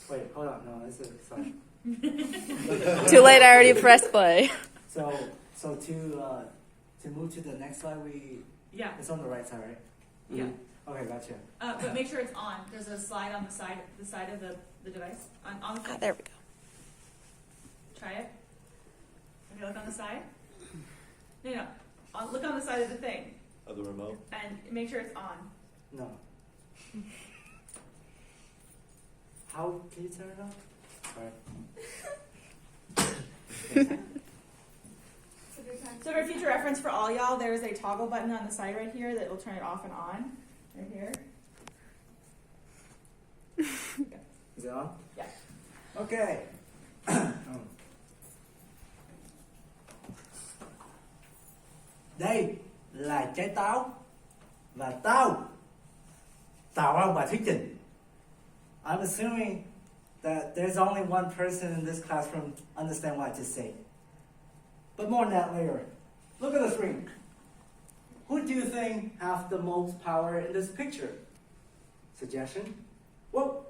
Wait, hold on. No, this is sorry. Too late, I already pressed play. So to move to the next slide, Yeah. it's on the right side, right? Yeah. Okay, gotcha. But make sure it's on. There's a slide on the side of the device. On the side. There we go. Try it. Okay, look on the side. No. Look on the side of the thing. Of the remote? And make sure it's on. No. How can you turn it on? Alright. So for future reference for all y'all, there's a toggle button on the side right here that will turn it off and on. Right here. Is it on? Yeah. Okay. Đây là trái táo và tao ông bà thuyết trình. I'm assuming that there's only one person in this classroom understand what I just said. But more on that later. Look at the screen. Who do you think have the most power in this picture? Suggestion? Well,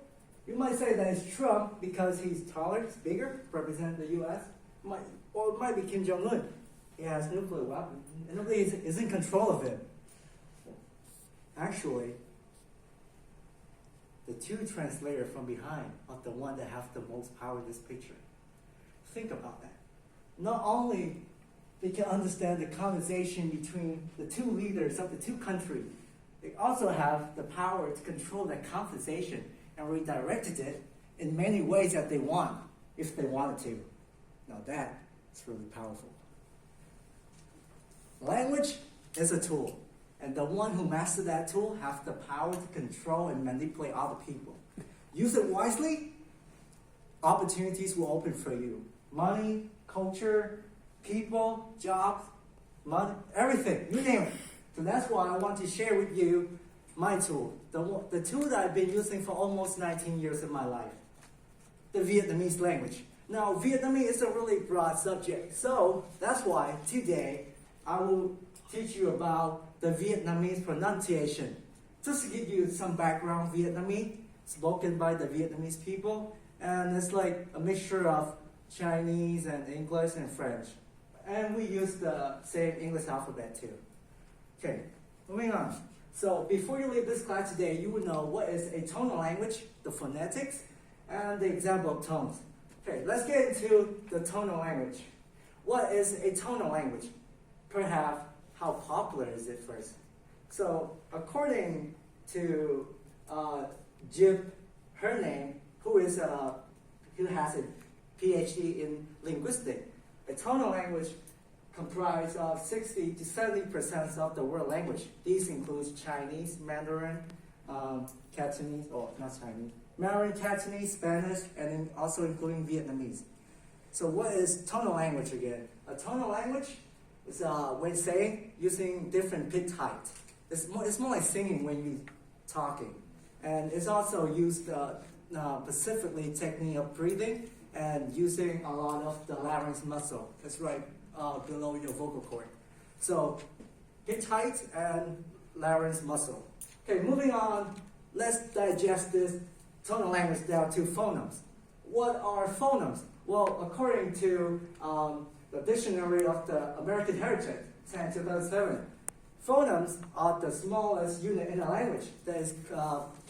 you might say that it's Trump because he's taller, he's bigger, represent the U.S. Or it might be Kim Jong-un. He has nuclear weapons, and nobody is in control of him. Actually, the two translators from behind are the one that have the most power in this picture. Think about that. Not only they can understand the conversation between the two leaders of the two countries, they also have the power to control that conversation and redirect it in many ways that they want, if they wanted to. Now that is really powerful. Language is a tool, and the one who masters that tool has the power to control and manipulate other people. Use it wisely, opportunities will open for you. Money, culture, people, jobs, money, everything, you name it. So that's why I want to share with you my tool, the tool that I've been using for almost 19 years of my life, the Vietnamese language. Now, Vietnamese is a really broad subject, so that's why today I will teach you about the Vietnamese pronunciation. Just to give you some background, Vietnamese, spoken by the Vietnamese people, and it's like a mixture of Chinese and English and French. And we use the same English alphabet too. Okay, moving on. So before you leave this class today, you will know what is a tonal language, the phonetics, and the example of tones. Okay, let's get into the tonal language. What is a tonal language? Perhaps how popular is it first? So according to Jip, her name, who has a PhD in linguistics, a tonal language comprises of 60 to 70% of the world language. These include Chinese, Mandarin, Cantonese, Mandarin, Cantonese, Spanish, and also including Vietnamese. So what is tonal language again? A tonal language is a way of saying using different pitch height. It's more like singing when you're talking. And it's also used specifically technique of breathing and using a lot of the larynx muscle. It's right below your vocal cord. So pitch height and larynx muscle. Okay, moving on, let's digest this tonal language down to phonemes. What are phonemes? Well, according to the Dictionary of the American Heritage, 2007, phonemes are the smallest unit in a language that is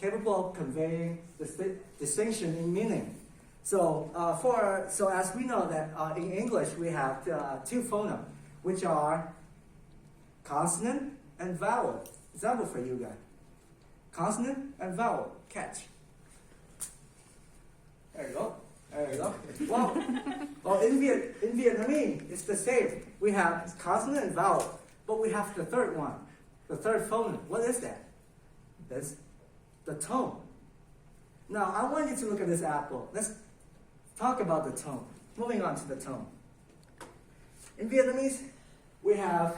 capable of conveying distinction in meaning. So, as we know that in English we have two phonemes, which are consonant and vowel. Example for you guys. Consonant and vowel. Catch. There you go. There you go. Well, in Vietnamese, it's the same. We have consonant and vowel, but we have the third one, the third phoneme. What is that? That's the tone. Now, I want you to look at this apple. Let's talk about the tone. Moving on to the tone. In Vietnamese, we have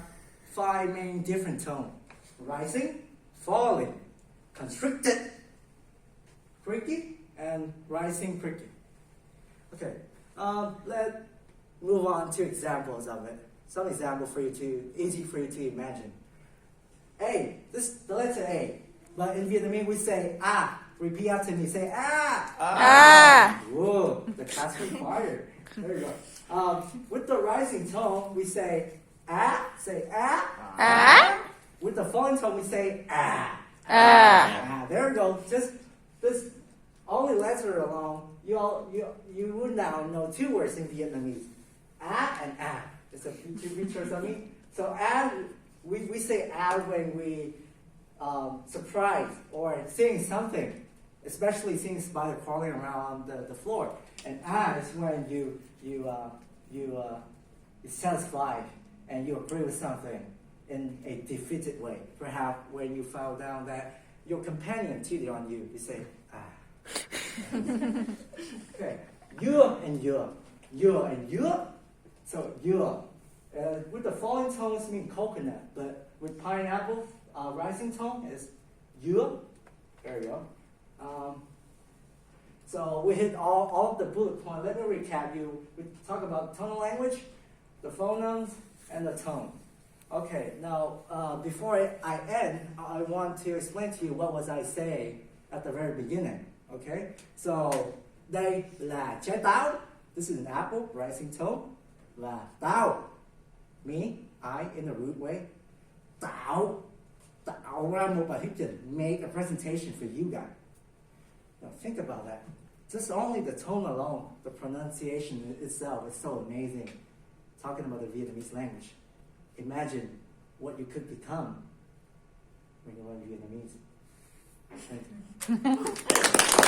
5 main different tones. Rising, falling, constricted, creaky, and rising, creaky. Okay, let's move on to examples of it. Some example for you easy for you to imagine. A, the letter A. But in Vietnamese we say A, Repeat after me. Say ah. Ah. Whoa, the classroom choir. There you go. With the rising tone, we say ah. Say ah. Ah. With the falling tone, we say ah. Ah. There you go. Just this only letter alone. You would now know 2 words in Vietnamese. Ah and ah. It's a two features of me. So ah, we say ah when we surprise or seeing something, especially things by crawling around the floor. And ah is when you're satisfied and you agree with something in a defeated way. Perhaps when you found down that your companion cheated on you, you say ah. Okay, you and you and you. So you. With the falling tones mean coconut, but with pineapple, rising tone is you. There you go. So we hit all of the bullet points. Let me recap you. We talk about tonal language, the phonemes, and the tone. Okay, now before I end, I want to explain to you what was I saying at the very beginning. Okay, so đây là trái táo. This is an apple, rising tone. Là tao. Me, I, in a rude way. Tạo ra một bài thuyết trình. Make a presentation for you guys. Now think about that. Just only the tone alone, the pronunciation itself is so amazing. Talking about the Vietnamese language. Imagine what you could become when you learn Vietnamese. Thank you.